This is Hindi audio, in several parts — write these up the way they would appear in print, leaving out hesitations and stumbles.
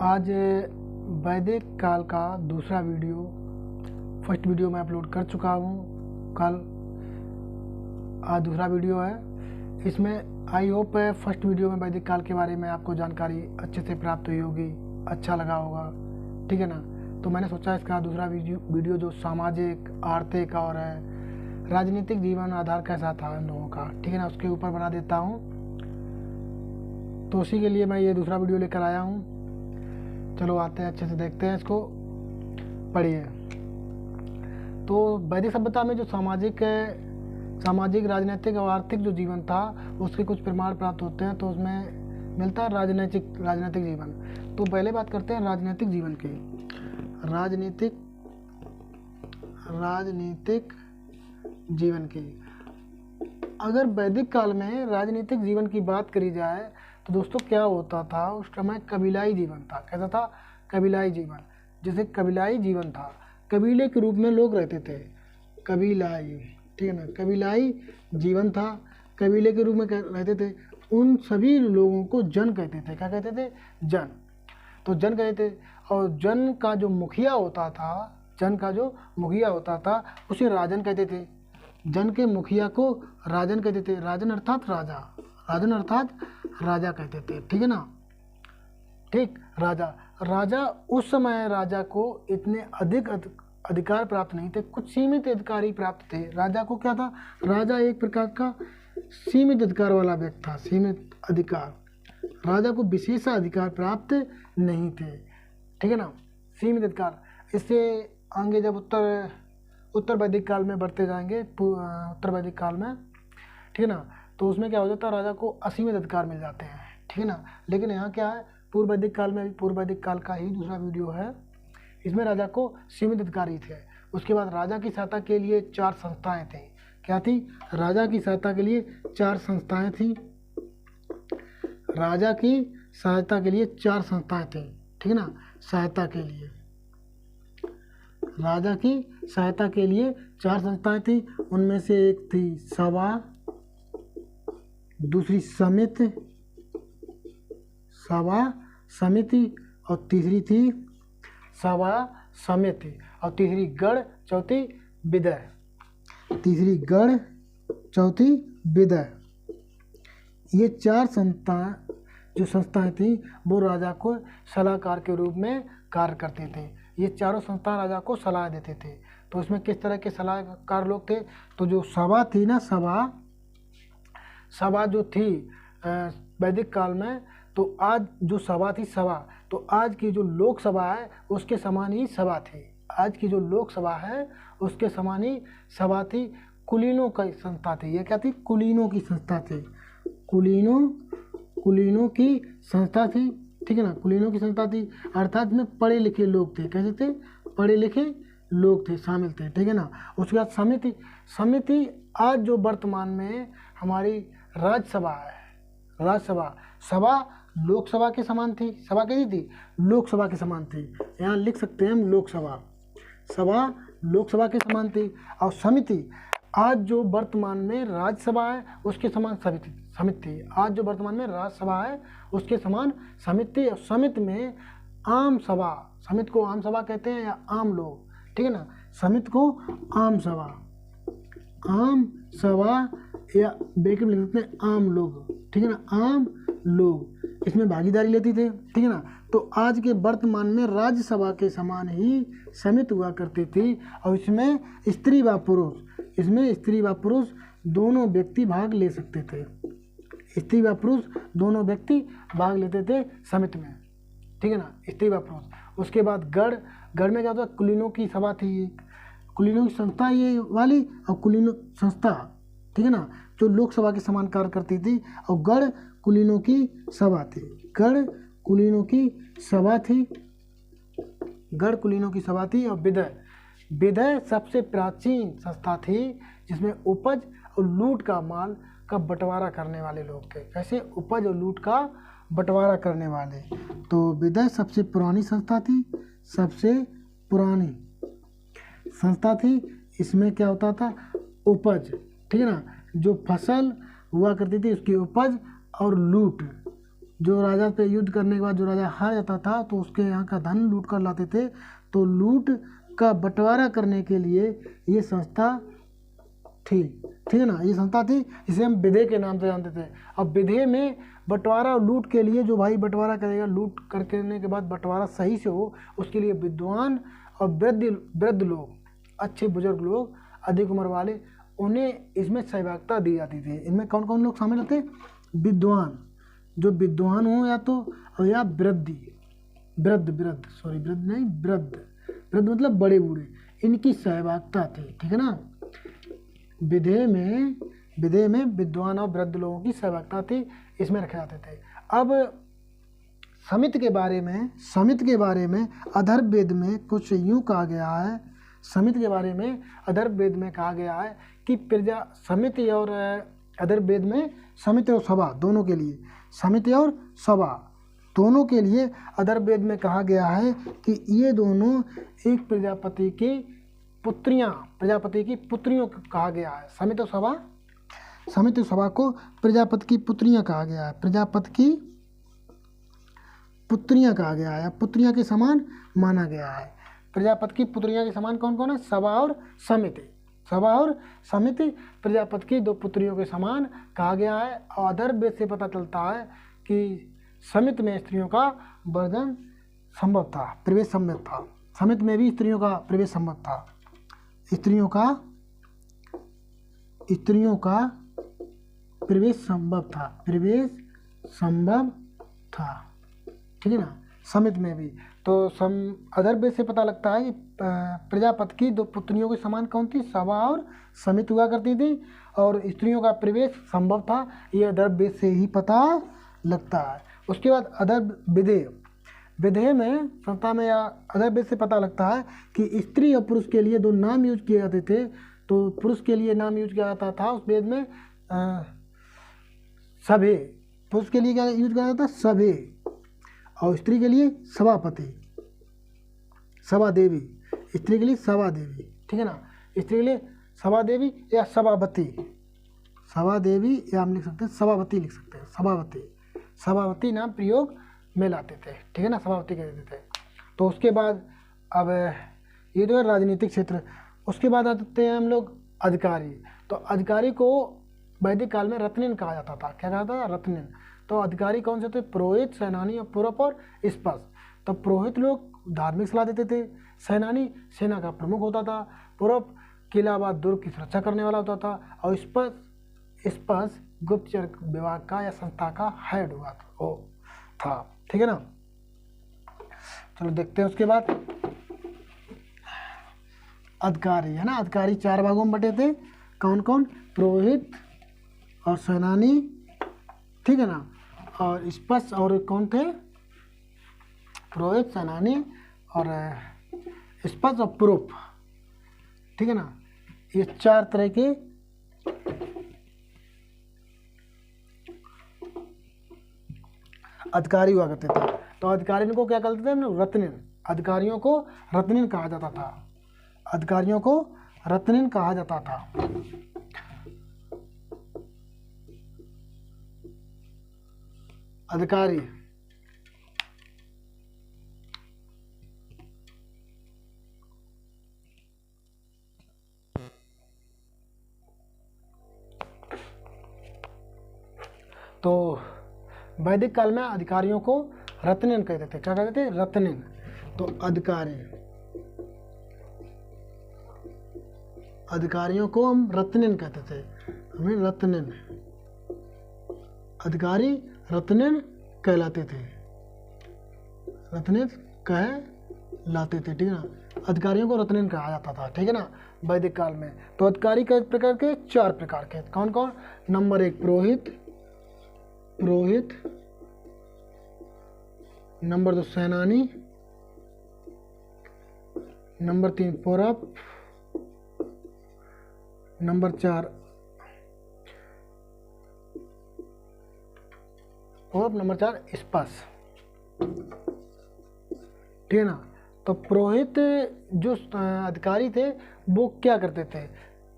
आज वैदिक काल का दूसरा वीडियो, फर्स्ट वीडियो मैं अपलोड कर चुका हूँ कल। आज दूसरा वीडियो है। इसमें आई होप फर्स्ट वीडियो में वैदिक काल के बारे में आपको जानकारी अच्छे से प्राप्त हुई होगी, अच्छा लगा होगा, ठीक है ना। तो मैंने सोचा इसका दूसरा वीडियो जो सामाजिक, आर्थिक और राजनीतिक जीवन आधार कैसा था इन लोगों का, ठीक है ना, उसके ऊपर बना देता हूँ। तो उसी के लिए मैं ये दूसरा वीडियो लेकर आया हूँ। चलो आते हैं, अच्छे से देखते हैं, इसको पढ़िए। तो वैदिक सभ्यता में जो सामाजिक, राजनीतिक और आर्थिक जो जीवन था उसके कुछ प्रमाण प्राप्त होते हैं। तो उसमें मिलता है राजनीतिक जीवन। तो पहले बात करते हैं राजनीतिक जीवन की। राजनीतिक जीवन की अगर वैदिक काल में राजनीतिक जीवन की बात करी जाए तो दोस्तों क्या होता था, उस समय कबीलाई जीवन था। कैसा था? कबीलाई जीवन। जैसे कबीलाई जीवन था, कबीले के रूप में लोग रहते थे, कबीलाई, ठीक है ना, कबीलाई जीवन था, कबीले के रूप में रहते थे। उन सभी लोगों को जन कहते थे। क्या कहते थे? जन। तो जन कहते थे। और जन का जो मुखिया होता था उसे राजन कहते थे। जन के मुखिया को राजन कहते थे। राजन अर्थात राजा कहते थे, ठीक है ना। ठीक, राजा उस समय राजा को इतने अधिक अधिकार प्राप्त नहीं थे, कुछ सीमित अधिकार ही प्राप्त थे। राजा को क्या था? राजा एक प्रकार का सीमित अधिकार वाला व्यक्ति था। सीमित अधिकार, राजा को विशेष अधिकार प्राप्त नहीं थे, ठीक है ना, सीमित अधिकार। इससे आगे जब उत्तर वैदिक काल में बढ़ते जाएंगे, उत्तर वैदिक काल में, ठीक है ना, तो उसमें क्या हो जाता है, राजा को असीमित अधिकार मिल जाते हैं, ठीक है ना। लेकिन यहाँ क्या है, पूर्व वैदिक काल का ही दूसरा वीडियो है, इसमें राजा को सीमित अधिकार ही थे। उसके बाद राजा की सहायता के लिए 4 संस्थाएं थी। क्या थी? राजा की सहायता के लिए 4 संस्थाएं थी। राजा की सहायता के लिए 4 संस्थाएं थी, ठीक है ना। सहायता के लिए, राजा की सहायता के लिए 4 संस्थाएं थी। उनमें से एक थी सभा, दूसरी समिति और तीसरी थी सभा समिति, और तीसरी गढ़, चौथी विदय। ये 4 संस्थाएं थी, वो राजा को सलाहकार के रूप में कार्य करते थे। ये चारों संस्थान राजा को सलाह देते थे। तो इसमें किस तरह के सलाहकार लोग थे? तो जो सभा थी ना, सभा जो थी वैदिक काल में, तो आज जो सभा थी, तो आज की जो लोकसभा है उसके समान ही सभा थी। आज की जो लोकसभा है उसके समान ही सभा थी। कुलीनों की संस्था थी। ये क्या थी? कुलीनों की संस्था थी। कुलीनों की संस्था थी, ठीक है ना, कुलीनों की संस्था थी। अर्थात में पढ़े लिखे लोग थे। कैसे थे? पढ़े लिखे लोग थे, शामिल थे, ठीक है ना। उसके बाद समिति आज जो वर्तमान में हमारी राज्यसभा है, सभा लोकसभा के समान थी। सभा कैसी थी? लोकसभा के समान थी। यहाँ लिख सकते हैं हम लोकसभा, सभा लोकसभा के समान थी। और समिति आज जो वर्तमान में राज्यसभा है उसके समान समिति। आज जो वर्तमान में राज्यसभा है उसके समान समिति। और समिति में आम सभा, समिति को आम सभा कहते हैं या आम लोग, ठीक है ना। समिति को आम सभा या ब्रैकेट में लिख सकते हैं आम लोग, ठीक है ना, आम लोग इसमें भागीदारी लेती थे, ठीक है ना। तो आज के वर्तमान में राज्यसभा के समान ही समिति हुआ करती थी। और इसमें स्त्री व पुरुष दोनों व्यक्ति भाग ले सकते थे। स्त्री व पुरुष दोनों व्यक्ति भाग लेते थे समिति में, ठीक है ना, स्त्री व पुरुष। उसके बाद गढ़ में क्या होता? कुलीनों की सभा थी, कुलीनों की संस्था ये वाली, और कुलीनों संस्था, ठीक है ना, जो लोकसभा के समान कार्य करती थी। और गढ़ कुलीनों की सभा थी। और विदय सबसे प्राचीन संस्था थी जिसमें उपज और लूट का माल का बंटवारा करने वाले लोग थे। कैसे? उपज और लूट का बंटवारा करने वाले। तो विदय सबसे पुरानी संस्था थी। इसमें क्या होता था? उपज, ठीक है ना, जो फसल हुआ करती थी उसकी उपज और लूट, जो राजा पे युद्ध करने के बाद जो राजा हार जाता था तो उसके यहाँ का धन लूट कर लाते थे। तो लूट का बंटवारा करने के लिए ये संस्था थी, ठीक है ना, ये संस्था थी जिसे हम विधेय के नाम से जानते थे। अब विधेय में बंटवारा और लूट के लिए जो भाई बंटवारा करेगा, लूट करने के बाद बंटवारा सही से हो, उसके लिए विद्वान और वृद्ध लोग, अच्छे बुजुर्ग लोग, अधिक उम्र वाले, उन्हें इसमें सहभागिता दी जाती थी। इनमें कौन कौन लोग शामिल होते? विद्वान, जो विद्वान हो या वृद्ध मतलब बड़े बूढ़े, इनकी सहभागिता थी, ठीक है ना। विधेय में विद्वान और वृद्ध लोगों की सहभागिता थी, इसमें रखे जाते थे। अब समिति के बारे में अथर्ववेद में कुछ यूँ कहा गया है, समिति के बारे में अथर्ववेद में कहा गया है कि प्रजा समिति और अथर्ववेद में समिति और सभा दोनों के लिए, समिति और सभा दोनों के लिए अथर्ववेद में कहा गया है कि ये दोनों एक प्रजापति की पुत्रियों को कहा गया है। समिति और सभा को प्रजापति की पुत्रियां कहा गया है, प्रजापति की पुत्रियां कहा गया है, पुत्रियां के समान माना गया है। प्रजापति की पुत्रियां के समान कौन कौन है? सभा और समिति प्रजापति की 2 पुत्रियों के समान कहा गया है। और अथर्ववेद से पता चलता है कि समिति में स्त्रियों का वर्जन संभव था, प्रवेश संभव था। समिति में भी स्त्रियों का प्रवेश संभव था, स्त्रियों का प्रवेश संभव था, ठीक है ना, समिति में भी। तो अथर्ववेद से पता लगता है कि प्रजापति की 2 पुत्रियों के समान कौन थी? सभा और समिति हुआ करती थी, और स्त्रियों का प्रवेश संभव था, ये अथर्ववेद से ही पता लगता है। उसके बाद विधेय में संस्था में या अथर्ववेद से पता लगता है कि स्त्री और पुरुष के लिए 2 नाम यूज किए जाते थे। तो पुरुष के लिए नाम यूज किया जाता था उस वेद में सभे, पुरुष के लिए क्या यूज किया जाता था? सभे, और स्त्री के लिए सभापति, सभा देवी, स्त्री के लिए सभा देवी, ठीक है ना, स्त्री के लिए सभा देवी या सभापति, सभा देवी, या हम लिख सकते हैं सभापति, लिख सकते हैं सभापति नाम प्रयोग में लाते थे, ठीक है ना, सभापति कह देते थे। तो उसके बाद अब ये तो है राजनीतिक क्षेत्र। उसके बाद आते हैं हम लोग अधिकारी। तो अधिकारी को वैदिक काल में रत्निन कहा जाता था। क्या कहा था? रत्निन। तो अधिकारी कौन से थे? पुरोहित, सेनानी और पुरप और स्पश। तो पुरोहित लोग धार्मिक सलाह देते थे, सेनानी सेना का प्रमुख होता था, पुरप किला व दुर्ग की सुरक्षा करने वाला होता था, और स्पश गुप्तचर विभाग का या संस्था का हेड हुआ था, ठीक है ना। चलो देखते हैं उसके बाद अधिकारी, है ना। अधिकारी 4 भागों में बटे थे। कौन कौन? पुरोहित और सेनानी, ठीक है ना, और स्पश, और कौन थे? पुरोहित, सेनानी और स्पश और पुरुप, ठीक है ना। ये 4 तरह के अधिकारी हुआ करते थे। तो अधिकारी को क्या कहते थे हम लोग? रत्निन। अधिकारियों को रत्निन कहा जाता था, अधिकारियों को रत्निन कहा जाता था। अधिकारी तो वैदिक काल में अधिकारियों को रत्निन कहते थे। क्या कहते थे? रत्निन। तो अधिकारियों को हम रत्निन कहते थे, हमें रत्निन, अधिकारी रत्निन कहलाते थे, रत्निन कहलाते थे, ठीक है ना। अधिकारियों को रत्निन कहा जाता था, ठीक है ना, वैदिक काल में। तो अधिकारी कई प्रकार के? 4 प्रकार के। कौन कौन? नंबर 1 पुरोहित, नंबर 2 सेनानी, नंबर 3 पुरप, नंबर 4 नंबर 4 स्पश, ठीक है ना। तो पुरोहित जो अधिकारी थे वो क्या करते थे?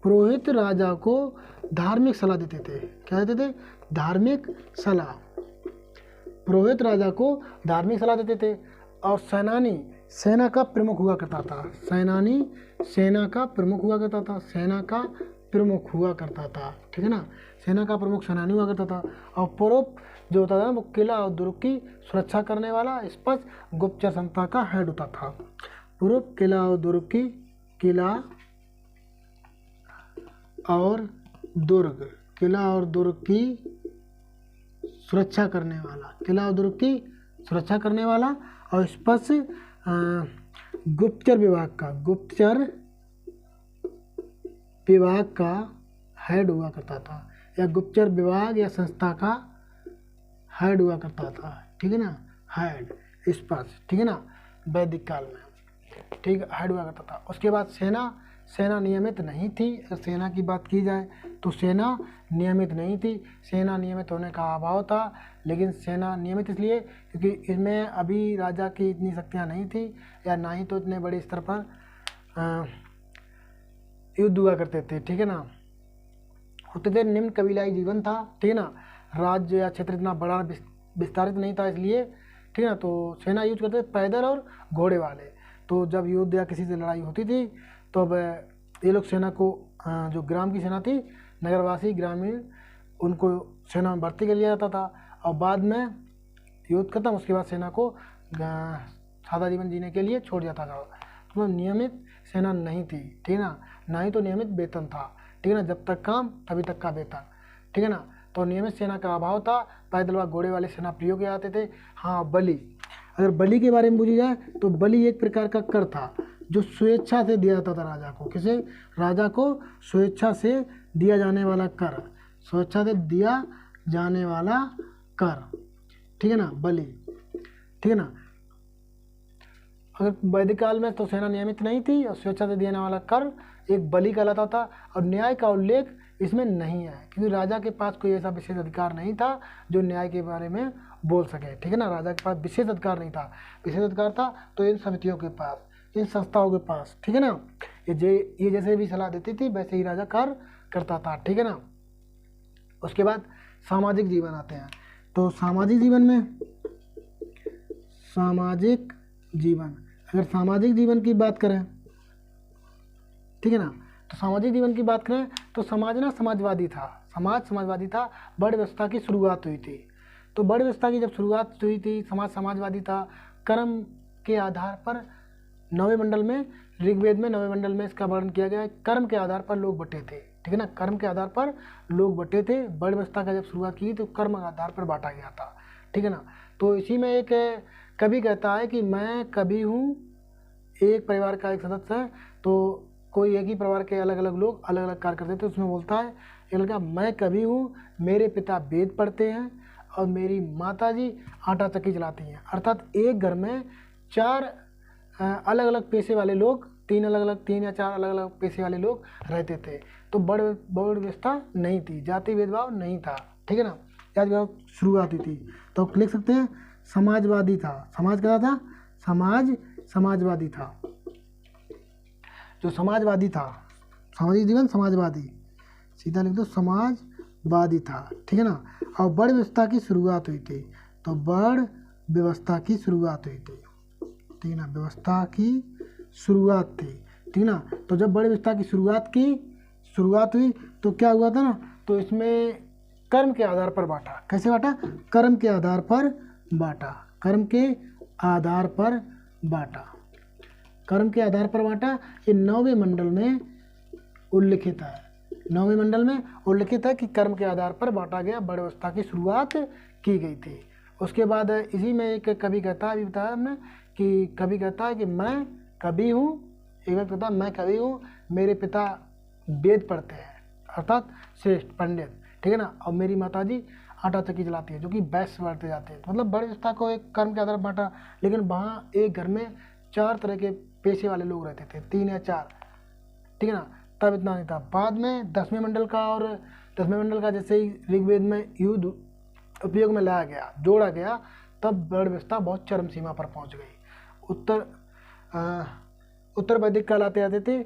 पुरोहित राजा को धार्मिक सलाह देते थे। क्या देते थे? धार्मिक सलाह। पुरोहित राजा को धार्मिक सलाह देते थे, और सेनानी सेना का प्रमुख हुआ करता था। सेनानी सेना का प्रमुख हुआ करता था, सेना का प्रमुख हुआ करता था, ठीक है ना। सेना का प्रमुख सेनानी हुआ करता था। और पुरोहित जो होता था वो किला और दुर्ग की सुरक्षा करने वाला स्पष्ट गुप्तचर संस्था का हेड होता था। पुरोहित किला और दुर्ग की किला और दुर्ग की सुरक्षा करने वाला, किला और दुर्ग की सुरक्षा करने वाला, और स्पष्ट गुप्तचर विभाग का हेड हुआ करता था, या गुप्तचर विभाग या संस्था का हेड हुआ करता था, ठीक है ना। हेड स्पष्ट, ठीक है ना, वैदिक काल में, ठीक है, हेड हुआ करता था। उसके बाद सेना नियमित नहीं थी। अगर सेना की बात की जाए तो सेना नियमित नहीं थी। सेना नियमित होने का अभाव था। लेकिन सेना नियमित इसलिए क्योंकि इसमें अभी राजा की इतनी शक्तियाँ नहीं थी, या ना ही तो इतने बड़े स्तर पर युद्ध हुआ करते थे, ठीक है ना। होते थे, निम्न कबीलाई जीवन था, ठीक है ना। राज्य या क्षेत्र इतना बड़ा विस्तारित नहीं था, इसलिए, ठीक है ना। तो सेना यूज करते थे पैदल और घोड़े वाले। तो जब युद्ध या किसी से लड़ाई होती थी तो अब ये लोग सेना को, जो ग्राम की सेना थी, नगरवासी ग्रामीण, उनको सेना में भर्ती कर लिया जाता था, और बाद में युद्ध खत्म, उसके बाद सेना को सादा जीवन जीने के लिए छोड़ जाता था। तो नियमित सेना नहीं थी, ठीक है ना। ना ही तो नियमित वेतन था, ठीक है ना। जब तक काम तभी तक का वेतन, ठीक है ना। तो नियमित सेना का अभाव था। पैदल व घोड़े वाले सेना प्रयोग किए जाते थे। हाँ, बलि, अगर बलि के बारे में पूछी जाए तो बलि एक प्रकार का कर था जो स्वेच्छा से दिया जाता था राजा को। किसे? राजा को स्वेच्छा से दिया जाने वाला कर, स्वेच्छा से दिया जाने वाला कर, ठीक है ना, बलि, ठीक है ना। अगर वैदिक काल में तो सेना नियमित नहीं थी और स्वेच्छा से देने वाला कर एक बलि कहलाता था, और न्याय का उल्लेख इसमें नहीं है क्योंकि राजा के पास कोई ऐसा विशेष अधिकार नहीं था जो न्याय के बारे में बोल सके, ठीक है ना। राजा के पास विशेष अधिकार नहीं था। विशेष अधिकार था तो इन समितियों के पास, इन संस्थाओं के पास, ठीक है ना। ये जैसे भी सलाह देती थी वैसे ही राजा कार्य करता था, ठीक है ना। उसके बाद सामाजिक जीवन आते हैं। तो सामाजिक जीवन में, सामाजिक जीवन, अगर सामाजिक जीवन की बात करें, ठीक है ना, तो सामाजिक जीवन की बात करें तो समाज ना समाजवादी था। समाजवादी था। वर्ण व्यवस्था की शुरुआत हुई थी। तो वर्ण व्यवस्था की जब शुरुआत हुई थी, समाजवादी था। कर्म के आधार पर 9वें मंडल में, ऋग्वेद में 9वें मंडल में इसका वर्णन किया गया है। कर्म के आधार पर लोग बटे थे, ठीक है ना। कर्म के आधार पर लोग बटे थे। वर्ण व्यवस्था का जब शुरुआत की तो कर्म के आधार पर बांटा गया था, ठीक है ना। तो इसी में एक कवि कहता है कि मैं कवि हूँ, एक परिवार का एक सदस्य है। तो कोई एक ही परिवार के अलग अलग लोग अलग अलग कार्य करते थे। उसमें बोलता है एक लड़का, मैं कवि हूँ, मेरे पिता वेद पढ़ते हैं और मेरी माता जी आटा चक्की चलाती हैं। अर्थात एक घर में 4 अलग अलग पेशे वाले लोग, 3 या 4 अलग अलग पेशे वाले लोग रहते थे। तो वर्ण व्यवस्था नहीं थी, जाति भेदभाव नहीं था, ठीक है ना। जाति भेदभाव शुरुआत हुई थी। तो लिख सकते हैं समाजवादी था। समाज क्या था? समाजवादी था। जो समाजवादी था, सामाजिक जीवन समाजवादी, सीधा लिख दो समाजवादी था, ठीक है ना। और वर्ण व्यवस्था की शुरुआत हुई थी। तो वर्ण व्यवस्था की शुरुआत हुई थी, ठीक है ना, व्यवस्था की शुरुआत थी, ठीक है ना। तो जब वर्ण व्यवस्था की शुरुआत हुई तो क्या हुआ था ना, तो इसमें कर्म के आधार पर बांटा। कैसे बांटा? कर्म के आधार पर बांटा। कर्म के आधार पर बांटा। कर्म के आधार पर बांटा। ये 9वें मंडल में उल्लिखित है। 9वें मंडल में उल्लिखित है कि कर्म के आधार पर बांटा गया, वर्ण व्यवस्था की शुरुआत की गई थी। उसके बाद इसी में एक कवि कहता है, अभी बताया हमने कि कवि कहता है कि मैं कवि हूँ, एक बार कहता है मैं कवि हूँ, मेरे पिता वेद पढ़ते हैं, अर्थात श्रेष्ठ पंडित, ठीक है ना, और मेरी माता जी आटा चक्की चलाती है, जो कि वैश्य बढ़ते जाते हैं। मतलब वर्ण व्यवस्था को एक कर्म के आधार पर बांटा। लेकिन वहाँ एक घर में 4 तरह के पेशे वाले लोग रहते थे, 3 या 4, ठीक है ना। तब इतना नहीं था। बाद में 10वें मंडल का, और 10वें मंडल का जैसे ही ऋग्वेद में युद्ध उपयोग में लाया गया, जोड़ा गया, तब वर्ण व्यवस्था बहुत चरम सीमा पर पहुंच गई। उत्तर वैदिक काल आते थे।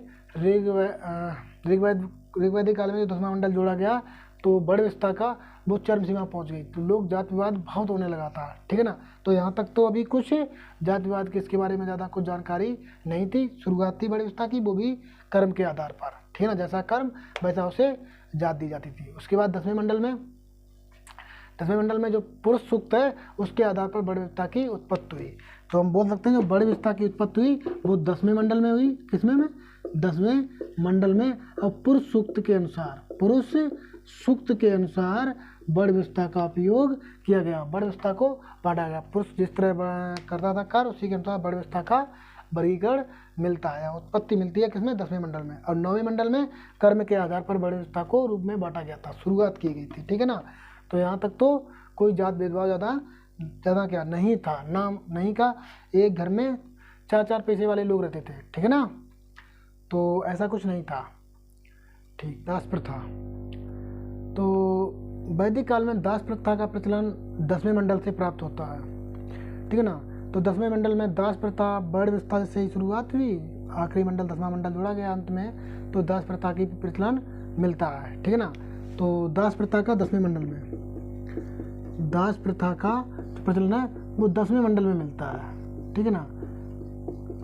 ऋग्वैदिक काल में जो 10वां मंडल जोड़ा गया तो बड़ व्यवस्था का वो चरम सीमा पहुंच गई, तो लोग जाति विवाद बहुत होने लगा था, ठीक है ना। तो यहाँ तक तो अभी कुछ जाति विवाद के इसके बारे में ज़्यादा कुछ जानकारी नहीं थी। शुरुआत थी बड़ व्यवस्था की, वो भी कर्म के आधार पर, ठीक है ना, जैसा कर्म वैसा उसे जात दी जाती थी। उसके बाद 10वें मंडल में जो पुरुष सूक्त है उसके आधार पर बड़ व्यवस्था की उत्पत्ति हुई। तो हम बोल सकते हैं जो बड़ व्यवस्था की उत्पत्ति हुई वो 10वें मंडल में हुई। किसमें में? 10वें मंडल में। और पुरुष सूक्त के अनुसार बड़ व्यवस्था का उपयोग किया गया, बड़ व्यवस्था को बांटा गया। पुरुष जिस तरह करता था कार्य उसी के अनुसार बड़ व्यवस्था का वर्गीकरण मिलता है, उत्पत्ति मिलती है किसमें? 10वें मंडल में। और 9वें मंडल में कर्म के आधार पर बड़ व्यवस्था को रूप में बांटा गया था, शुरुआत की गई थी, ठीक है ना। तो यहाँ तक तो कोई जात भेदभाव ज़्यादा क्या नहीं था, नाम नहीं का। एक घर में 4 पैसे वाले लोग रहते थे, ठीक है ना, तो ऐसा कुछ नहीं था, ठीक। दास प्रथा, तो वैदिक काल में दास प्रथा का प्रचलन 10वें मंडल से प्राप्त होता है, ठीक है ना। तो 10वें मंडल में दास प्रथा बड़ व्यवस्था से ही शुरुआत हुई, आखिरी मंडल 10वां मंडल जोड़ा गया अंत में, तो दास प्रथा की प्रचलन मिलता है, ठीक है ना। तो दास प्रथा का 10वें मंडल में, दास प्रथा का जो प्रचलन है वो 10वें मंडल में मिलता है, ठीक है ना,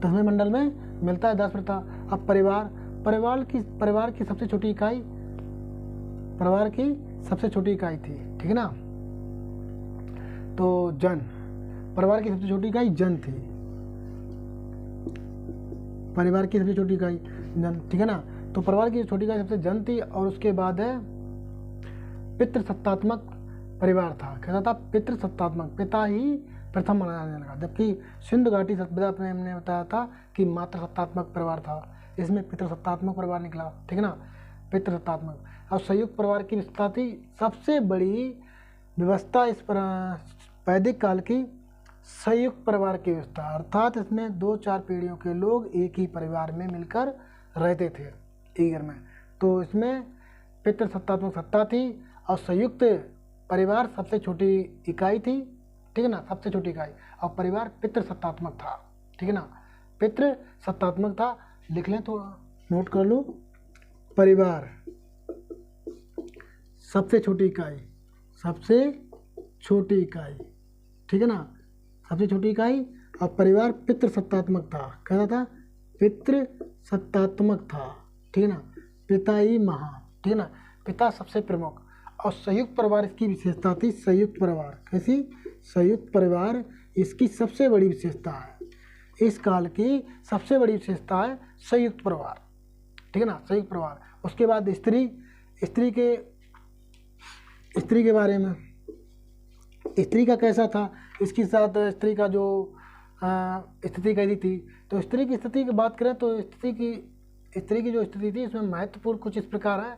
10वें मंडल में मिलता है दास प्रथा। अब परिवार की सबसे छोटी इकाई थी, ठीक है ना। तो परिवार की सबसे छोटी इकाई जन थी, परिवार की सबसे छोटी इकाई जन, ठीक है ना। तो परिवार की छोटी इकाई सबसे जन थी। और उसके बाद है पितृसत्तात्मक परिवार था। कहता था पितृसत्तात्मक, पिता ही प्रथम माना जाने लगा, जबकि सिंधु घाटी सभ्यता में हमने बताया था कि मातृसत्तात्मक परिवार था, इसमें पितृसत्तात्मक परिवार निकला, ठीक है ना, पितृसत्तात्मक। और संयुक्त परिवार की व्यवस्था थी सबसे बड़ी व्यवस्था इस वैदिक काल की संयुक्त परिवार की व्यवस्था, अर्थात इसमें 2-4 पीढ़ियों के लोग एक ही परिवार में मिलकर रहते थे एक घर में। तो इसमें पितृसत्तात्मक सत्ता थी और संयुक्त परिवार सबसे छोटी इकाई थी, ठीक है ना, सबसे छोटी इकाई। और परिवार पितृसत्तात्मक था, ठीक है ना, पितृसत्तात्मक था। लिख लें तो नोट कर लो, परिवार सबसे छोटी इकाई, ठीक है ना, सबसे छोटी इकाई। और परिवार पितृसत्तात्मक था, कहता था पितृसत्तात्मक था, ठीक है ना, पिता ही महान, ठीक है ना, पिता सबसे प्रमुख। और संयुक्त परिवार इसकी विशेषता थी, संयुक्त परिवार कैसी? संयुक्त परिवार इसकी सबसे बड़ी विशेषता है, इस काल की सबसे बड़ी विशेषता है संयुक्त परिवार, ठीक है ना, संयुक्त परिवार। उसके बाद स्त्री के बारे में, स्त्री का कैसा था, इसके साथ स्त्री का जो स्थिति कैसी थी। तो स्त्री की स्थिति की बात करें तो स्त्री की जो स्थिति थी इसमें महत्वपूर्ण कुछ इस प्रकार है,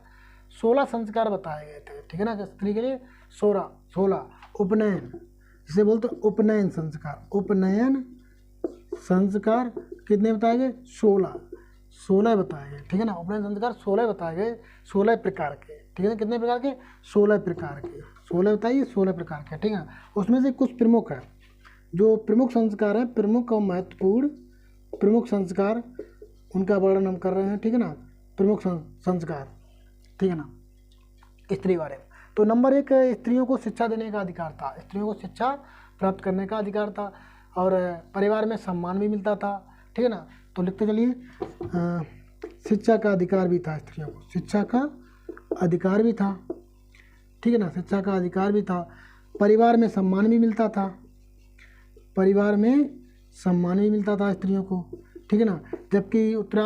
16 संस्कार बताए गए थे, ठीक है ना, स्त्री के लिए 16 उपनयन, जिसे बोलते उपनयन संस्कार कितने बताए गए? 16 बताए गए, ठीक है ना, उपनयन संस्कार 16 बताए गए, 16 प्रकार के, ठीक है ना, कितने प्रकार के? 16 प्रकार के, 16 बताइए, 16 प्रकार के, ठीक है। उसमें से कुछ प्रमुख है, जो प्रमुख संस्कार हैं, प्रमुख और महत्वपूर्ण प्रमुख संस्कार, उनका वर्णन हम कर रहे हैं, ठीक है ना, प्रमुख संस्कार, ठीक है ना, स्त्री बारे में। तो नंबर 1 स्त्रियों को शिक्षा देने का अधिकार था, स्त्रियों को शिक्षा प्राप्त करने का अधिकार था और परिवार में सम्मान भी मिलता था, ठीक है ना। तो लिखते चलिए, शिक्षा का अधिकार भी था, स्त्रियों को शिक्षा का अधिकार भी था, ठीक है ना, शिक्षा का अधिकार भी था। परिवार में सम्मान भी मिलता था, स्त्रियों को, ठीक है ना। जबकि उत्तर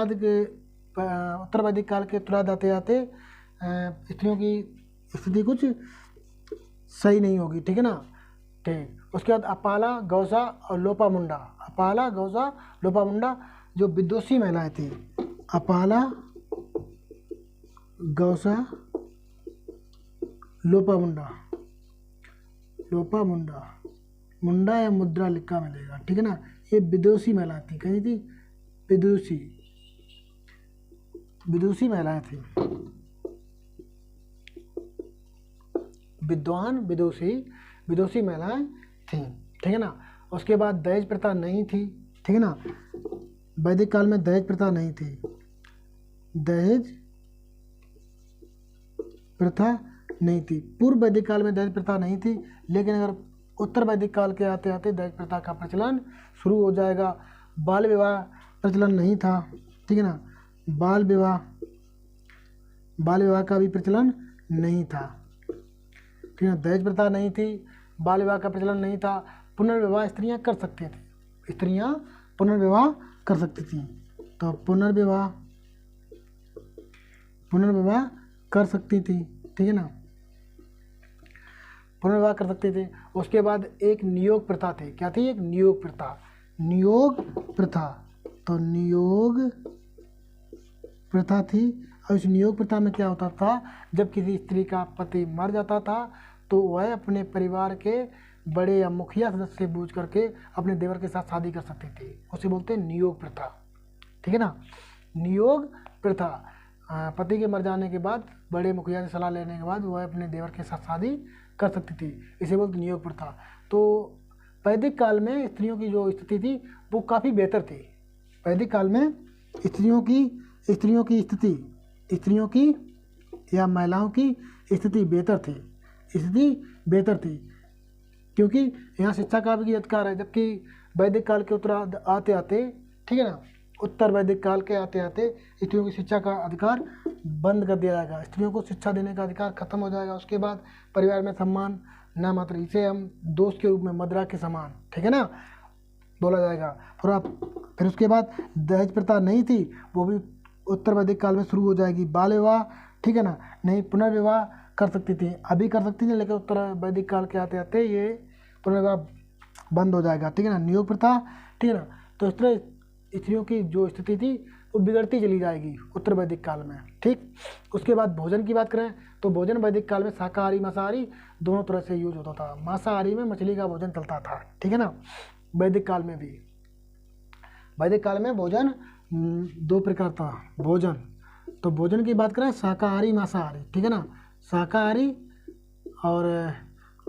वैदिक काल के उत्तरार्ध आते आते स्त्रियों की स्थिति कुछ सही नहीं होगी, ठीक है ना, ठीक। उसके बाद अपाला, गौसा और लोपामुंडा जो विदुषी महिलाएं थी, अपाला, गौसा, लोपामुंडा, मुंडा या मुद्रा लिखा मिलेगा, ठीक है ना, ये विदुषी महिलाएं थी, कहीं थी विदुषी महिलाएं थी, विद्वान विदुषी महिलाएं थी, ठीक है ना। उसके बाद दहेज प्रथा नहीं थी, ठीक है ना, वैदिक काल में दहेज प्रथा नहीं थी, दहेज प्रथा नहीं थी। पूर्व वैदिक काल में दहेज प्रथा नहीं थी, लेकिन अगर उत्तर वैदिक काल के आते आते दहेज प्रथा का प्रचलन शुरू हो जाएगा। बाल विवाह प्रचलन नहीं था, ठीक है ना, बाल विवाह का भी प्रचलन नहीं था, ठीक है। दहेज प्रथा नहीं थी, बाल विवाह का प्रचलन नहीं था। पुनर्विवाह स्त्रियां कर सकती थी, स्त्रियां पुनर्विवाह कर सकती थी। तो पुनर्विवाह कर सकती थी, ठीक है ना, पुनर्विवाह कर सकती थी। उसके बाद एक नियोग प्रथा थी। क्या थी? एक नियोग प्रथा। तो नियोग प्रथा थी। और इस नियोग प्रथा में क्या होता था, जब किसी स्त्री का पति मर जाता था तो वह अपने परिवार के बड़े या मुखिया सदस्य से पूछ करके अपने देवर के साथ शादी कर सकती थी। उसे बोलते हैं नियोग प्रथा, ठीक है ना। नियोग प्रथा, पति के मर जाने के बाद बड़े मुखिया से सलाह लेने के बाद वह अपने देवर के साथ शादी कर सकती थी, इसे बोलते नियोग प्रथा। तो वैदिक काल में स्त्रियों की जो स्थिति थी वो काफ़ी बेहतर थी। वैदिक काल में स्त्रियों की या महिलाओं की स्थिति बेहतर थी, क्योंकि यहाँ शिक्षा का भी अधिकार है। जबकि वैदिक काल के उत्तर आते आते, ठीक है ना, उत्तर वैदिक काल के आते आते स्त्रियों की शिक्षा का अधिकार बंद कर दिया जाएगा। स्त्रियों को शिक्षा देने का अधिकार खत्म हो जाएगा। उसके बाद परिवार में सम्मान ना मात्र, इसे हम दोष के रूप में मदरा के समान, ठीक है ना, बोला जाएगा। फिर उसके बाद दहेज प्रथा नहीं थी, वो भी उत्तर वैदिक काल में शुरू हो जाएगी। बाल विवाह, ठीक है ना, नहीं, पुनर्विवाह कर सकती थी, अभी कर सकती थी, लेकिन उत्तर वैदिक काल के आते आते ये पुनर्विवाह बंद हो जाएगा, ठीक है ना। नियोग प्रथा, ठीक है ना। तो इस तरह स्त्रियों की जो स्थिति थी वो बिगड़ती चली जाएगी उत्तर वैदिक काल में, ठीक। उसके बाद भोजन की बात करें तो भोजन वैदिक काल में शाकाहारी मांसाहारी दोनों तरह से यूज होता था। मांसाहारी में मछली का भोजन चलता था, ठीक है ना। वैदिक काल में भी, वैदिक काल में भोजन दो प्रकार था भोजन। तो भोजन की बात करें शाकाहारी मांसाहारी, ठीक है ना, शाकाहारी और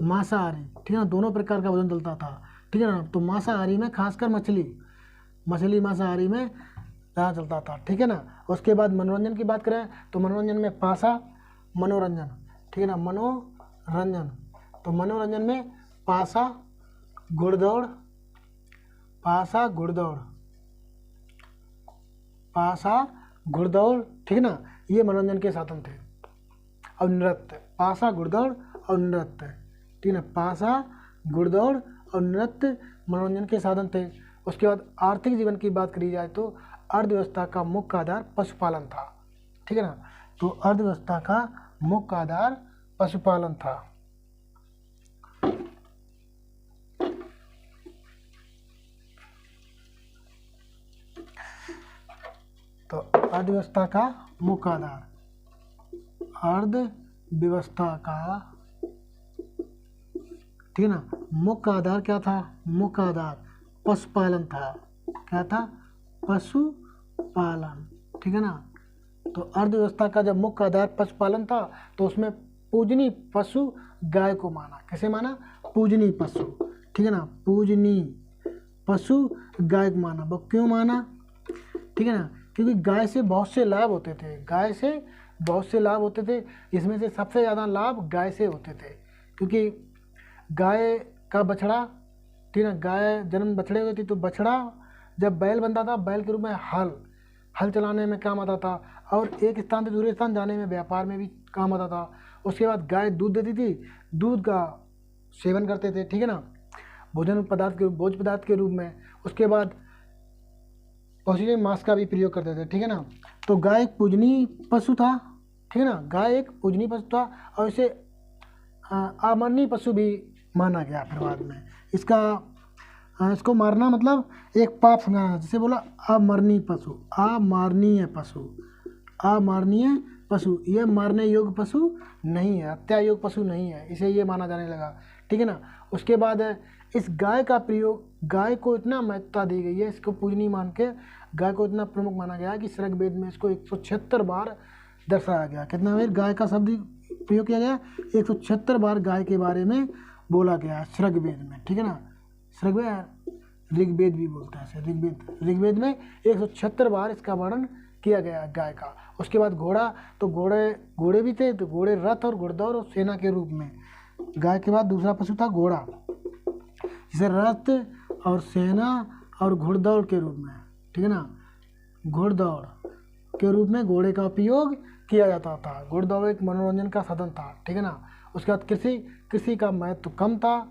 मांसाहारी, ठीक है ना, दोनों प्रकार का भोजन चलता था, ठीक है ना। तो मांसाहारी में खासकर मछली मांसाहारी में ज़्यादा चलता था, ठीक है ना। उसके बाद मनोरंजन की बात करें तो मनोरंजन में पासा मनोरंजन, ठीक है ना, मनोरंजन। तो मनोरंजन में पासा घुड़दौड़, ठीक है ना, ये मनोरंजन के साधन थे। और नृत्य, पासा घुड़दौड़ और नृत्य, ठीक है ना, पासा घुड़दौड़ और नृत्य मनोरंजन के साधन थे। उसके बाद आर्थिक जीवन की बात करी जाए तो अर्थव्यवस्था का मुख्य आधार पशुपालन था, ठीक है ना। तो अर्थव्यवस्था का मुख्य आधार पशुपालन था। तो अर्थव्यवस्था का मुख्य आधार, अर्थव्यवस्था का, ठीक है ना, मुख्य आधार क्या था? मुख्य आधार पशुपालन था। क्या था? पशुपालन, ठीक है ना। तो अर्थव्यवस्था का जब मुख्य आधार पशुपालन था तो उसमें पूजनीय पशु गाय को माना। कैसे माना? पूजनीय पशु, ठीक है ना, पूजनीय पशु गाय को माना। वो क्यों माना? ठीक है ना, क्योंकि गाय से बहुत से लाभ होते थे, इसमें से सबसे ज़्यादा लाभ गाय से होते थे, क्योंकि गाय का बछड़ा, ठीक है ना, गाय जन्म बछड़े हुए थी तो बछड़ा जब बैल बनता था, बैल के रूप में हल चलाने में काम आता था, और एक स्थान से दूसरे स्थान जाने में, व्यापार में भी काम आता था। उसके बाद गाय दूध देती थी, दूध का सेवन करते थे, ठीक है ना, भोजन पदार्थ के रूप में। उसके बाद पशु मांस का भी प्रयोग करते थे, ठीक है ना। तो गाय एक पूजनीय पशु था, ठीक है ना, गाय एक पूजनीय पशु था, और इसे अमाननीय पशु भी माना गया फिर बाद में। इसको मारना मतलब एक पाप समझाना, जिसे बोला अमाननीय पशु, ये मारने योग्य पशु नहीं है, हत्या योग्य पशु नहीं है, इसे ये माना जाने लगा, ठीक है ना। उसके बाद इस गाय का प्रयोग, गाय को इतना महत्ता दी गई है, इसको पूजनीय मान के गाय को इतना प्रमुख माना गया कि श्रग वेद में इसको 176 बार दर्शाया गया। कितना बार गाय का शब्द प्रयोग किया गया? 176 बार गाय के बारे में बोला गया है श्रग वेद में, ठीक है ना। श्रग वेद, ऋग्वेद भी बोलते हैं इसे, ऋग्वेद में 176 बार इसका वर्णन किया गया गाय का। उसके बाद घोड़ा, तो घोड़े भी थे, तो घोड़े रथ और घुड़दौड़ और सेना के रूप में। गाय के बाद दूसरा पशु था घोड़ा, जिसे रथ और सेना और घुड़दौड़ के रूप में, ठीक है ना, घुड़दौड़ के रूप में घोड़े का उपयोग किया जाता था। घुड़दौड़ एक मनोरंजन का साधन था, ठीक है ना। उसके बाद कृषि का महत्व कम था,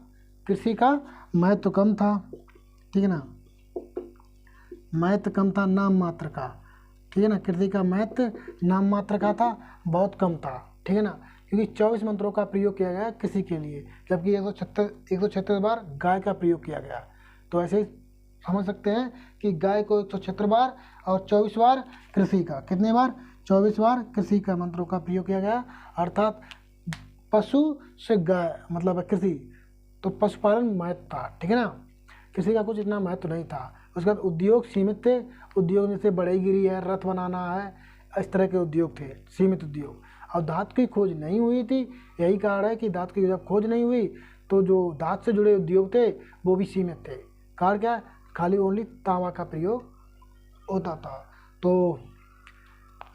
कृषि का महत्व कम था, ठीक है ना, महत्व कम था नाम मात्र का, ठीक है ना। कृषि का महत्व नाम मात्र का था, बहुत कम था, ठीक है ना, क्योंकि 24 मंत्रों का प्रयोग किया गया कृषि के लिए, जबकि 136 बार गाय का प्रयोग किया गया। तो ऐसे ही समझ सकते हैं कि गाय को 176 बार और 24 बार कृषि का, कितने बार, 24 बार कृषि का मंत्रों का प्रयोग किया गया। अर्थात पशु से गाय मतलब कृषि, तो पशुपालन महत्व था, ठीक है ना। कृषि का कुछ इतना महत्व नहीं था। उसके बाद उद्योग सीमित थे, उद्योग जैसे बढ़ईगिरी है, रथ बनाना है, इस तरह के उद्योग थे, सीमित उद्योग। और धातु की खोज नहीं हुई थी, यही कारण है कि धातु की जब खोज नहीं हुई तो जो धातु से जुड़े उद्योग थे वो भी सीमित थे। कारण क्या, खाली ओनली तांबा का प्रयोग होता था। तो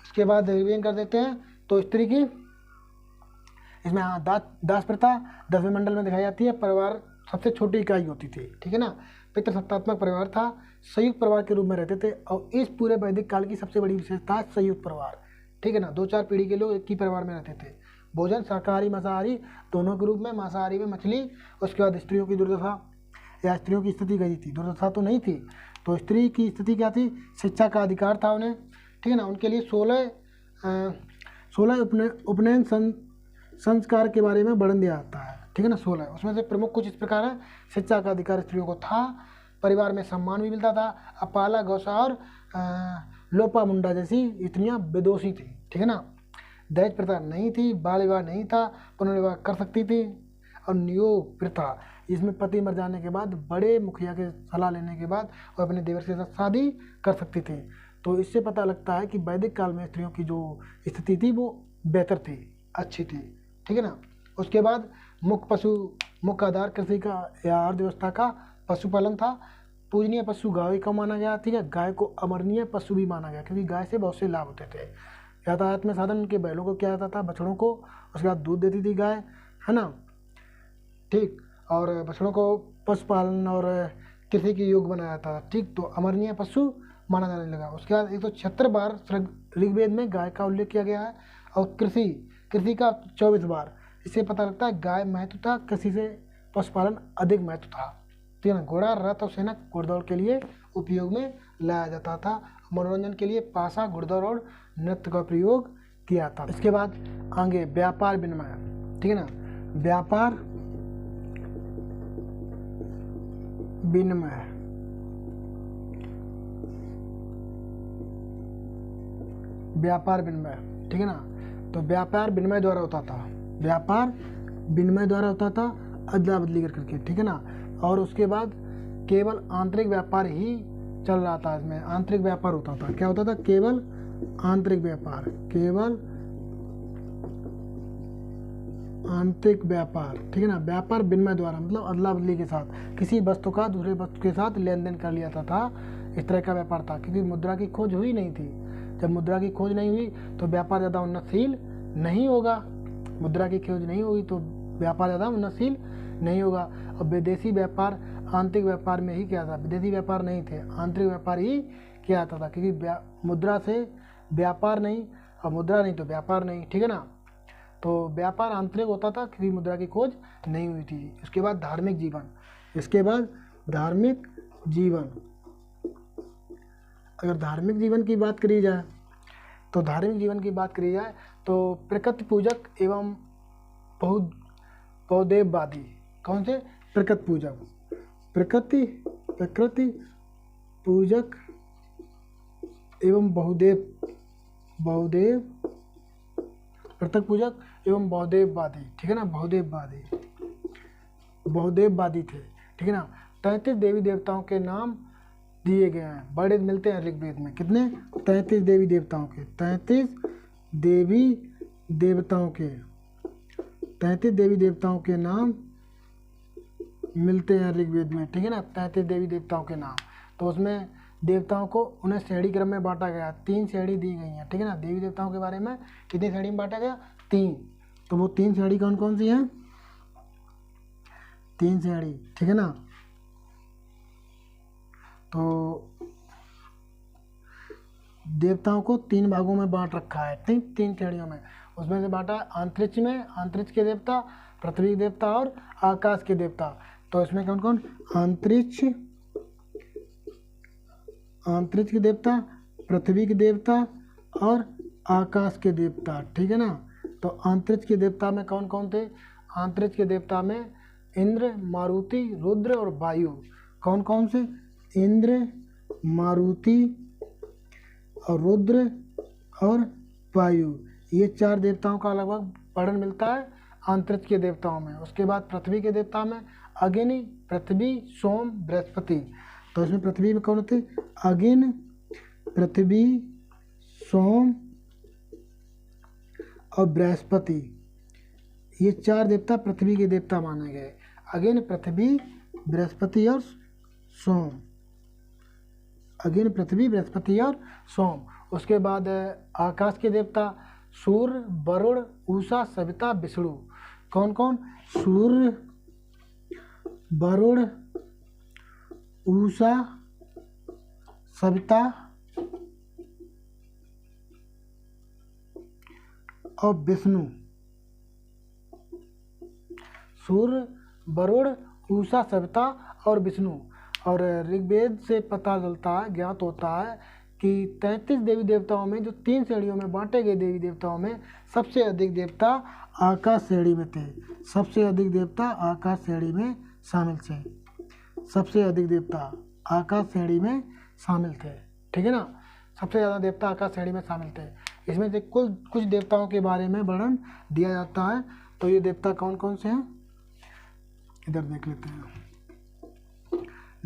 इसके बाद रिवीजन कर देते हैं। तो स्त्री की इसमें दास प्रथा 10वें मंडल में दिखाई जाती है। परिवार सबसे छोटी इकाई होती थी, ठीक है ना। पितृसत्तात्मक परिवार था, संयुक्त परिवार के रूप में रहते थे। और इस पूरे वैदिक काल की सबसे बड़ी विशेषता संयुक्त परिवार, ठीक है ना। 2-4 पीढ़ी के लोग एक ही परिवार में रहते थे। भोजन शाकाहारी मांसाहारी दोनों के रूप में, मांसाहारी में मछली। उसके बाद स्त्रियों की दुर्दशा या स्त्रियों की स्थिति कैसी थी, दुर्दशा तो नहीं थी। तो स्त्री की स्थिति क्या थी, शिक्षा का अधिकार था उन्हें, ठीक है ना। उनके लिए 16 उपनयन संस्कार के बारे में वर्णन दिया जाता है, ठीक है ना, 16। उसमें से प्रमुख कुछ इस प्रकार है। शिक्षा का अधिकार स्त्रियों को था, परिवार में सम्मान भी मिलता था। अपाला, गौसा और लोपा मुंडा जैसी स्त्रियाँ विदोषी थी, ठीक है ना। दहेज प्रथा नहीं थी, बाल विवाह नहीं था, पुनर्विवाह कर सकती थी। और नियोग प्रथा, इसमें पति मर जाने के बाद बड़े मुखिया के सलाह लेने के बाद वो अपने देवर के साथ शादी कर सकती थी। तो इससे पता लगता है कि वैदिक काल में स्त्रियों की जो स्थिति थी वो बेहतर थी, अच्छी थी, ठीक है ना। उसके बाद मुख्य आधार कृषि का या अर्थव्यवस्था का पशुपालन था। पूजनीय पशु गाय को माना गया, ठीक है। गाय को अमरनीय पशु भी माना गया, क्योंकि गाय से बहुत से लाभ होते थे। यातायात में साधन उनके बैलों को किया जाता था, बछड़ों को। उसके बाद दूध देती थी गाय, है ना, ठीक। और बछड़ों को पशुपालन और कृषि के योग बनाया जाता था, ठीक। तो अमरनीय पशु माना जाने लगा। उसके बाद 176 बार ऋग्वेद में गाय का उल्लेख किया गया है। और कृषि का 24 बार। इससे पता लगता है गाय महत्व था, कृषि से पशुपालन अधिक महत्व था, ठीक है ना। घोड़ा, रथ और सेना घुड़दौड़ के लिए उपयोग में लाया जाता था। मनोरंजन के लिए पासा, घुड़दौड़ और नृत्य का प्रयोग किया था। इसके बाद आगे व्यापार विनिमय, ठीक है ना। व्यापार विनिमय, व्यापार विनिमय, ठीक है ना। तो व्यापार विनिमय द्वारा होता था, व्यापार विनिमय द्वारा होता था, अदला बदली करके, ठीक है ना। और उसके बाद केवल आंतरिक व्यापार ही चल रहा था, इसमें आंतरिक व्यापार होता था। क्या होता था, केवल आंतरिक व्यापार, केवल आंतरिक व्यापार, ठीक है ना। व्यापार विनिमय द्वारा मतलब अदला बदली के साथ किसी वस्तु का दूसरे वस्तु के साथ लेन देन कर लिया था। इस तरह का व्यापार था, क्योंकि मुद्रा की खोज हुई नहीं थी। जब मुद्रा की खोज नहीं हुई तो व्यापार ज़्यादा उन्नतशील नहीं होगा। मुद्रा की खोज नहीं होगी तो व्यापार ज़्यादा उन्नतशील नहीं होगा। और विदेशी व्यापार आंतरिक व्यापार में ही किया था, विदेशी व्यापार नहीं थे, आंतरिक व्यापार ही किया जाता था, क्योंकि मुद्रा से व्यापार नहीं और मुद्रा नहीं तो व्यापार नहीं, ठीक है ना। तो व्यापार आंतरिक होता था क्योंकि मुद्रा की खोज नहीं हुई थी। इसके बाद धार्मिक जीवन, इसके बाद धार्मिक जीवन। अगर धार्मिक जीवन की बात करी जाए तो धार्मिक जीवन की बात करी जाए तो प्रकृति पूजक एवं बहुदेववादी। कौन से, प्रकृति पूजक, प्रकृति पूजक एवं प्रकृति पूजक एवं बहुदेववादी, ठीक है ना, बहुदेववादी थे, ठीक है ना। 33 देवी देवताओं के नाम दिए गए हैं, बड़े मिलते हैं ऋग्वेद में। कितने, 33 देवी देवताओं के, 33 देवी देवताओं के नाम मिलते हैं ऋग्वेद में, ठीक है ना। 33 देवी देवताओं के नाम। तो उसमें देवताओं को उन्हें श्रेणी क्रम में बांटा गया, 3 श्रेणी दी गई हैं, ठीक है ना। देवी देवताओं के बारे में कितनी श्रेणी में बांटा गया, 3। तो वो 3 श्रेणी कौन कौन सी हैं, 3 श्रेणी, ठीक है ना। तो देवताओं को 3 भागों में बांट रखा है, 3 श्रेणियों में। उसमें से बांटा अंतरिक्ष में, अंतरिक्ष के देवता, पृथ्वी के देवता और आकाश के देवता। तो इसमें कौन कौन, अंतरिक्ष के देवता, पृथ्वी के देवता और आकाश के देवता, ठीक है ना। तो अंतरिक्ष के देवता में कौन कौन थे, अंतरिक्ष के देवता में इंद्र, मारुति, रुद्र और वायु। कौन कौन से, इंद्र, मारुति और रुद्र और वायु, ये 4 देवताओं का लगभग वर्णन मिलता है अंतरिक्ष के देवताओं में। उसके बाद पृथ्वी के देवता में अग्नि, पृथ्वी, सोम, बृहस्पति। तो इसमें पृथ्वी में कौन थे, अग्नि, पृथ्वी, सोम और बृहस्पति, ये 4 देवता पृथ्वी के देवता माने गए। अग्नि, पृथ्वी, बृहस्पति और सोम, अग्नि, पृथ्वी, बृहस्पति और सोम। उसके बाद आकाश के देवता सूर्य, वरुण, उषा, सविता, विष्णु। कौन कौन, सूर्य, वरुण, उषा, सविता और विष्णु। सूर्य, वरुण, उषा, सविता और विष्णु। और ऋग्वेद से पता चलता है, ज्ञात होता है कि 33 देवी देवताओं में जो 3 श्रेणियों में बांटे गए देवी देवताओं में सबसे अधिक देवता आकाश श्रेणी में थे, सबसे अधिक देवता आकाश श्रेणी में शामिल थे, सबसे अधिक देवता आकाश श्रेणी में शामिल थे, ठीक है ना। सबसे ज़्यादा देवता आकाश श्रेणी में शामिल थे। इसमें से कुछ देवताओं के बारे में वर्णन दिया जाता है। तो ये देवता कौन कौन से हैं, इधर देख लेते हैं।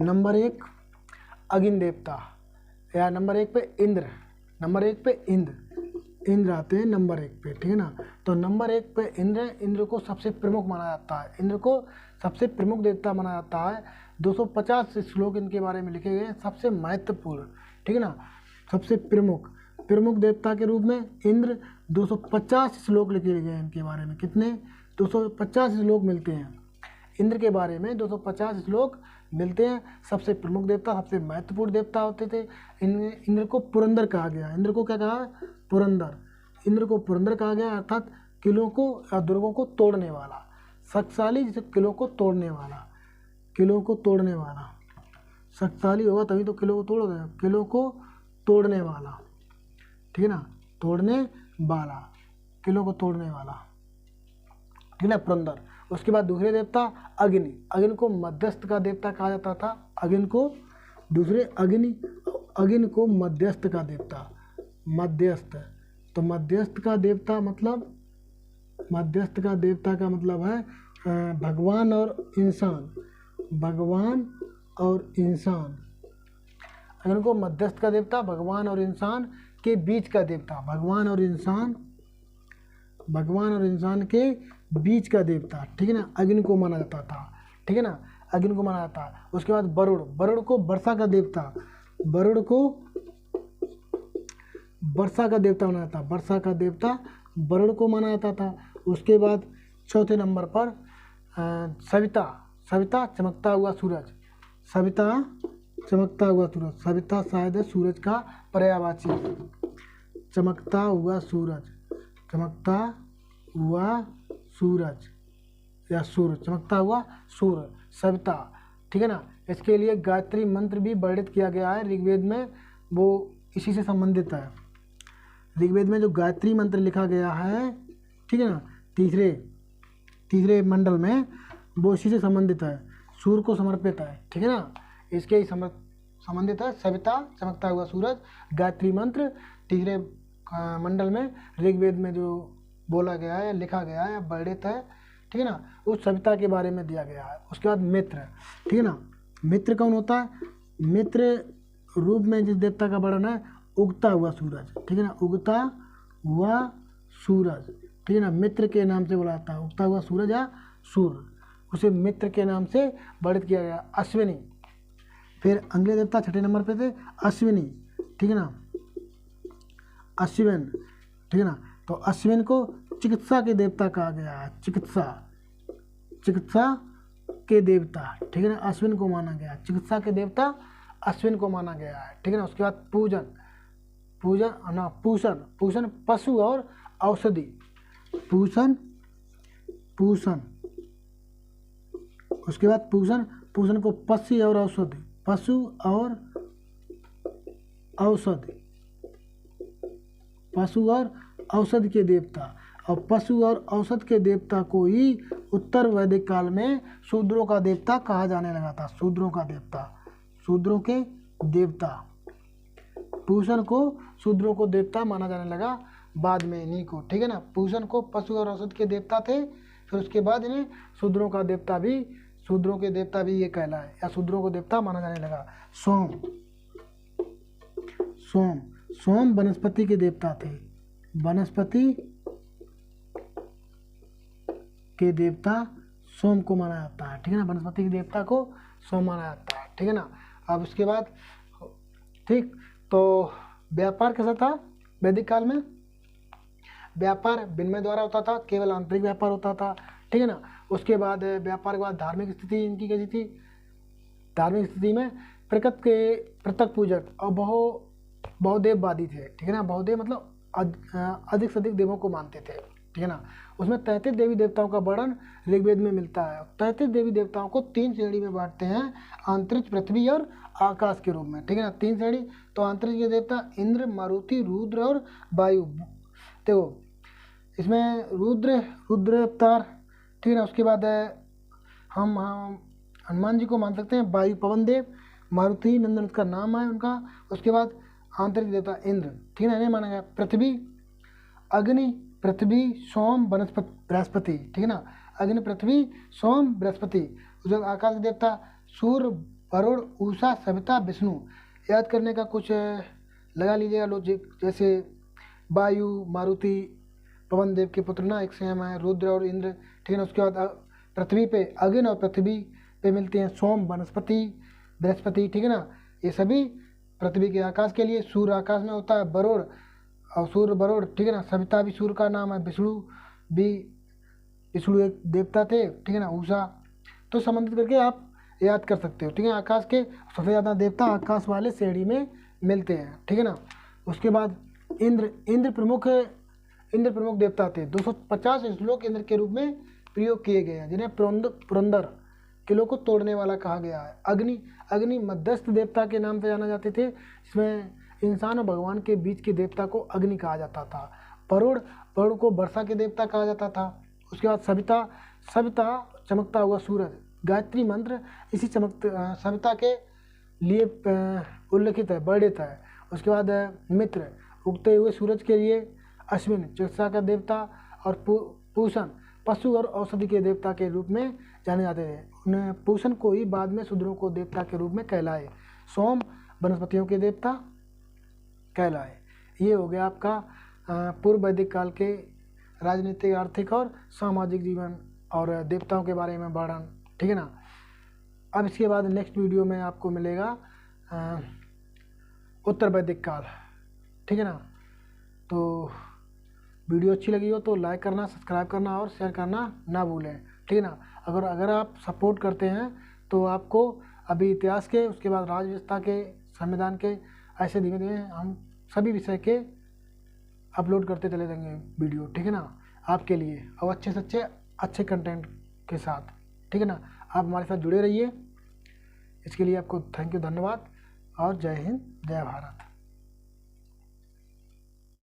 नंबर 1 अग्नि देवता, या नंबर 1 पे इंद्र, नंबर 1 पे इंद्र आते हैं नंबर 1 पे, ठीक है ना। तो नंबर 1 पे इंद्र को सबसे प्रमुख माना जाता है, इंद्र को सबसे प्रमुख देवता माना जाता है। 250 श्लोक इनके बारे में लिखे गए हैं, सबसे महत्वपूर्ण, ठीक है ना। सबसे प्रमुख देवता के रूप में इंद्र 250 श्लोक लिखे गए हैं इनके बारे में। कितने, 250 श्लोक मिलते हैं इंद्र के बारे में, 250 श्लोक मिलते हैं। सबसे प्रमुख देवता, सबसे महत्वपूर्ण देवता होते थे। इंद्र को पुरंदर कहा गया, इंद्र को क्या कहा, पुरंदर। इंद्र को पुरंदर कहा गया, अर्थात किलों को या दुर्गों को तोड़ने वाला, शक्तिशाली, जैसे किलों को तोड़ने वाला, किलों को तोड़ने वाला, शक्तिशाली होगा तभी तो किलों को तोड़ोगे, किलों को तोड़ने वाला, ठीक है ना, तोड़ने वाला, किलों को तोड़ने वाला, ठीक है ना, पुरंदर। उसके बाद दूसरे देवता अग्नि, अग्नि को मध्यस्थ का देवता कहा जाता था। अग्नि को अग्नि को मध्यस्थ का देवता, मध्यस्थ। तो मध्यस्थ का देवता मतलब, मध्यस्थ का देवता का मतलब है भगवान और इंसान, भगवान और इंसान। अग्नि को मध्यस्थ का देवता, भगवान और इंसान के बीच का देवता, भगवान और इंसान के बीच का देवता, ठीक है ना, अग्नि को माना जाता था, ठीक है ना, अग्नि को माना जाता है। उसके बाद वरुण को वर्षा का देवता, वरुण को वर्षा का देवता माना जाता, वर्षा का देवता वरुण को माना जाता था। उसके बाद चौथे नंबर पर सविता चमकता हुआ सूरज, सविता चमकता हुआ सूरज, सविता शायद है सूरज का पर्यायवाची, चमकता हुआ सूरज, चमकता हुआ सूरज या सूर्य, चमकता हुआ सूर्य, सविता, ठीक है ना। इसके लिए गायत्री मंत्र भी वर्णित किया गया है ऋग्वेद में, वो इसी से संबंधित है। ऋग्वेद में जो गायत्री मंत्र लिखा गया है, ठीक है ना, तीसरे मंडल में, वो इसी से संबंधित है, सूर्य को समर्पित है, ठीक है ना, इसके ही संबंधित है। सविता चमकता हुआ सूरज, गायत्री मंत्र तीसरे मंडल में ऋग्वेद में जो बोला गया है, लिखा गया है, वर्णित है, ठीक है ना, उस सविता के बारे में दिया गया है। उसके बाद मित्र, ठीक है ना, मित्र कौन होता है, मित्र रूप में जिस देवता का वर्णन है, उगता हुआ सूरज, ठीक है ना, उगता हुआ सूरज, ठीक है ना, मित्र के नाम से बोला जाता है, उगता हुआ सूरज या सूर्य, उसे मित्र के नाम से वर्णित किया गया। अश्विनी, फिर अगले देवता छठे नंबर पे थे अश्विनी, ठीक है ना, अश्विन, ठीक है ना। तो अश्विन को चिकित्सा के देवता कहा गया है, चिकित्सा के देवता, ठीक है ना, अश्विन को माना गया, चिकित्सा के देवता अश्विन को माना गया है, ठीक है ना। उसके बाद पूजन ना पूषण पशु और औषधि, पूषण, उसके बाद पूषण को पशु और औषधि के देवता, और पशु और औषध के देवता को ही उत्तर वैदिक काल में शूद्रों का देवता कहा जाने लगा था। शूद्रों के देवता, पूषण को शूद्रों को देवता माना जाने लगा बाद में इन्हीं को, ठीक है ना। पूषण को पशु और औषध के देवता थे, फिर उसके बाद इन्हें शूद्रों के देवता भी ये कहलाए, या शूद्रों को देवता माना जाने लगा। सोम वनस्पति के देवता थे, वनस्पति के देवता सोम को माना जाता है, ठीक है ना, वनस्पति के देवता को सोम माना जाता है, ठीक है ना। अब उसके बाद ठीक, तो व्यापार कैसा था वैदिक काल में? व्यापार विनिमय द्वारा होता था, केवल आंतरिक व्यापार होता था, ठीक है ना। उसके बाद व्यापार के बाद धार्मिक स्थिति इनकी कैसी थी? धार्मिक स्थिति में पृथक पूजक और बहुदेववादी थे, ठीक है ना। बहुदेव मतलब अधिक से अधिक देवों को मानते थे, ठीक है ना। उसमें 33 देवी देवताओं का वर्णन ऋग्वेद में मिलता है। 33 देवी देवताओं को 3 श्रेणी में बांटते हैं, अंतरिक्ष, पृथ्वी और आकाश के रूप में, ठीक है ना। 3 श्रेणी, तो अंतरिक्ष के देवता इंद्र, मारुति, रुद्र और वायु। तो इसमें रुद्र अवतार, ठीक है ना। उसके बाद हम हनुमान जी को मान सकते हैं, वायु पवन देव, मारुति नंदन उसका नाम है उनका। उसके बाद आंतरिक देवता इंद्र, ठीक है ना, इन्हें माना गया। पृथ्वी, अग्नि, पृथ्वी, सोम, बृहस्पति, ठीक है ना। अग्नि, पृथ्वी, सोम, बृहस्पति। उसके बाद आकाश के देवता सूर्य, वरुण, उषा, सविता, विष्णु। याद करने का कुछ लगा लीजिएगा लॉजिक, जैसे वायु, मारुति, पवन देव के पुत्र ना, एक सेम है, रुद्र और इंद्र, ठीक है ना। उसके बाद पृथ्वी पे अग्नि और पृथ्वी पे मिलते हैं सोम, वनस्पति, बृहस्पति, ठीक है ना। ये सभी पृथ्वी के आकाश के लिए। सूर्य आकाश में होता है, वरुण और सूर्य वरुण, ठीक है ना। सविता भी सूर्य का नाम है, विष्णु एक देवता थे, ठीक है ना। उषा, तो संबंधित करके आप याद कर सकते हो, ठीक है। आकाश के सबसे ज़्यादा देवता आकाश वाले श्रेणी में मिलते हैं, ठीक है ना। उसके बाद इंद्र प्रमुख देवता थे। 250 श्लोक इंद्र के रूप में प्रयोग किए गए हैं, जिन्हें पुरंदर किलों को तोड़ने वाला कहा गया है। अग्नि मध्यस्थ देवता के नाम से जाना जाते थे, जिसमें इंसान और भगवान के बीच के देवता को अग्नि कहा जाता था। वरुण को वर्षा के देवता कहा जाता था। उसके बाद सविता चमकता हुआ सूरज, गायत्री मंत्र इसी सविता के लिए उल्लेखित है, वर्णित है। उसके बाद मित्र, उगते हुए सूरज के लिए। अश्विन, चिकित्सा का देवता। और पूषण, पशु और औषधि के देवता के रूप में जाने जाते थे। उन्हें पूषण को ही बाद में शूद्रों को देवता के रूप में कहलाए। सोम वनस्पतियों के देवता कहलाए। ये हो गया आपका पूर्व वैदिक काल के राजनीतिक, आर्थिक और सामाजिक जीवन और देवताओं के बारे में वर्णन, ठीक है ना। अब इसके बाद नेक्स्ट वीडियो में आपको मिलेगा उत्तर वैदिक काल, ठीक है ना। तो वीडियो अच्छी लगी हो तो लाइक करना, सब्सक्राइब करना और शेयर करना ना भूलें, ठीक है ना। अगर आप सपोर्ट करते हैं तो आपको अभी इतिहास के, उसके बाद राज व्यवस्था के, संविधान के, ऐसे धीमे धीमे हम सभी विषय के अपलोड करते चले जाएंगे वीडियो, ठीक है ना, आपके लिए, और अच्छे से अच्छे कंटेंट के साथ, ठीक है ना। आप हमारे साथ जुड़े रहिए। इसके लिए आपको थैंक यू, धन्यवाद, और जय हिंद, जय भारत।